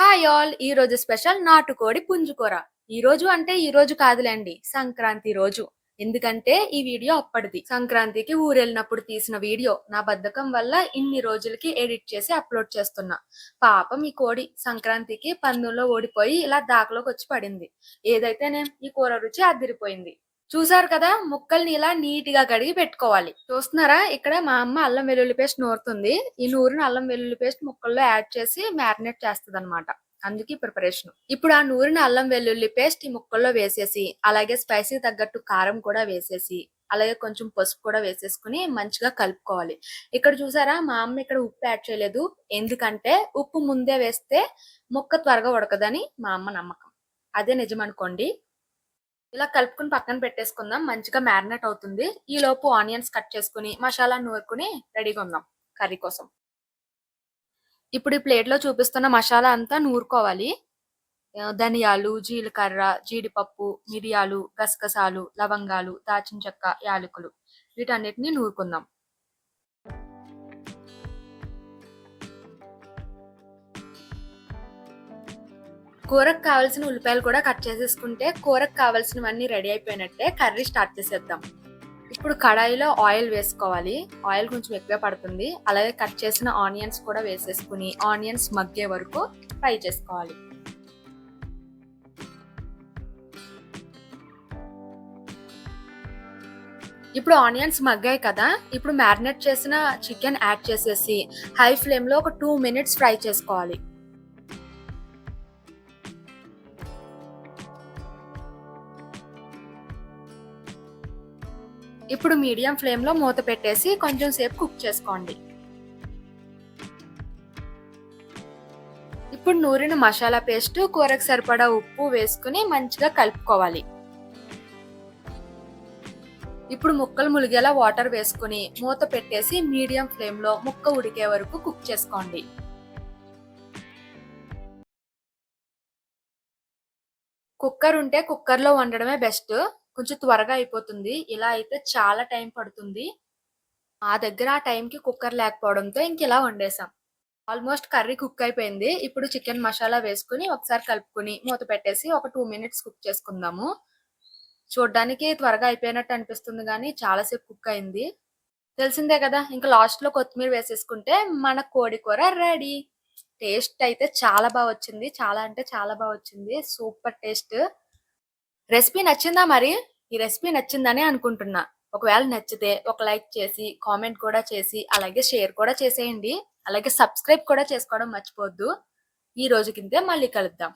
Hi all! ఈ రోజు special నాటుకోడి పుంజుకూర. ఈ రోజు కాదులేండి. సంక్రాంతి రోజు. ఎందుకంటే ఈ వీడియో అప్పటిది. సంక్రాంతికి ఊరెళ్ళినప్పుడు తీసిన వీడియో. నా బద్ధకం వల్ల ఇన్ని రోజులకి ఎడిట్ చేసి అప్‌లోడ్ చేస్తున్నా. పాపం ఈ కోడి సంక్రాంతికి పందెంలో ఓడిపోయి ఇలా దాకలోకొచ్చి పడింది. ఏదైతేనేం ఈ కూర రుచి అదిరిపోయింది. చూసారు కదా! ముక్కల్ని ఇలా నీట్‌గా కడిగి పెట్టుకోవాలి. చూస్తున్నారా? ఇక్కడ మా అమ్మ అల్లం వెల్లుల్లి పేస్ట్ నూరుతుంది. ఈ నూరిన అల్లం వెల్లుల్లి పేస్ట్ ముక్కల్లో యాడ్ చేసి మ్యారినేట్ చేస్తదనమాట. అందుకే ప్రిపరేషన్. ఇప్పుడు ఆ నూరిన అల్లం వెల్లుల్లి పేస్ట్ ఈ ముక్కల్లో వేసేసి, అలాగే స్పైసీకి తగ్గట్టు కారం కూడా వేసేసి, అలాగే కొంచెం పసుపు కూడా వేసేసుకొని మంచిగా కలుపుకోవాలి. ఇక్కడ చూసారా? మా అమ్మ ఇక్కడ ఉప్పు యాడ్ చేయలేదు. ఎందుకంటే ఉప్పు ముందే వేస్తే ముక్క త్వరగా ఉడకదని మా అమ్మ నమ్మకం. అదే నిజమనుకోండి. ఇలా కలుపుకొని పక్కన పెట్టేసుకుందాం. మంచిగా మ్యారినేట్ అవుతుంది. ఈలోపు ఆనియన్స్ కట్ చేసుకొని, మసాలా నూరుకొని రెడీగా ఉందాం కర్రీ కోసం. ఇప్పుడు ఈ ప్లేట్‌లో చూపిస్తున్న మసాలా అంతా నూరుకోవాలి. ధనియాలు, జీలకర్ర, జీడిపప్పు, మిరియాలు, గసగసాలు, లవంగాలు, దాల్చిన చెక్క, యాలకులు వీటన్నిటిని నూరుకుందాం. కూరకు కావాల్సిన ఉల్లిపాయలు కూడా కట్ చేసేసుకుంటే కూరకు కావాల్సినవన్నీ రెడీ అయిపోయినట్టే. కర్రీ స్టార్ట్ చేసేద్దాం. ఇప్పుడు కడాయిలో ఆయిల్ వేసుకోవాలి. ఆయిల్ కొంచెం ఎక్కువే పడుతుంది. అలాగే కట్ చేసిన ఆనియన్స్ కూడా వేసేసుకుని ఆనియన్స్ మగ్గే వరకు ఫ్రై చేసుకోవాలి. ఇప్పుడు ఆనియన్స్ మగ్గాయి కదా! ఇప్పుడు మ్యారినేట్ చేసిన చికెన్ యాడ్ చేసేసి హై ఫ్లేమ్‌లో ఒక 2 మినిట్స్ ఫ్రై చేసుకోవాలి. ఇప్పుడు మీడియం ఫ్లేమ్‌లో మూత పెట్టేసి కొంచెం సేపు కుక్ చేసుకోండి. ఇప్పుడు నూరిన మసాలా పేస్ట్, కూరకు సరిపడా ఉప్పు వేసుకుని మంచిగా కలుపుకోవాలి. ఇప్పుడు ముక్కలు ములిగేలా వాటర్ వేసుకుని మూత పెట్టేసి మీడియం ఫ్లేమ్‌లో ముక్క ఉడికే వరకు కుక్ చేసుకోండి. కుక్కర్ ఉంటే కుక్కర్‌లో వండడమే బెస్ట్. కొంచెం త్వరగా అయిపోతుంది. ఇలా అయితే చాలా టైం పడుతుంది. మా దగ్గర ఆ టైంకి కుక్కర్ లేకపోవడంతో ఇంకిలా వండేసాం. ఆల్మోస్ట్ కర్రీ కుక్ అయిపోయింది. ఇప్పుడు చికెన్ మసాలా వేసుకొని ఒకసారి కలుపుకొని మూత పెట్టేసి ఒక 2 మినిట్స్ కుక్ చేసుకుందాము. చూడ్డానికి త్వరగా అయిపోయినట్టు అనిపిస్తుంది గానీ చాలా సేపు కుక్ అయింది. తెలిసిందే కదా! ఇంక లాస్ట్‌లో కొత్తిమీర వేసేసుకుంటే మన కోడి కూర రెడీ. టేస్ట్ అయితే చాలా బా వచ్చింది. చాలా అంటే చాలా బా వచ్చింది. Super taste. రెసిపీ నచ్చిందా మరి? ఈ రెసిపీ నచ్చిందనే అనుకుంటున్నా. ఒకవేళ నచ్చితే ఒక లైక్ చేసి, కామెంట్ కూడా చేసి, అలాగే షేర్ కూడా చేసేయండి. అలాగే సబ్స్క్రైబ్ కూడా చేసుకోవడం మర్చిపోవద్దు. ఈ రోజుకింతే మళ్ళీ కలుద్దాం.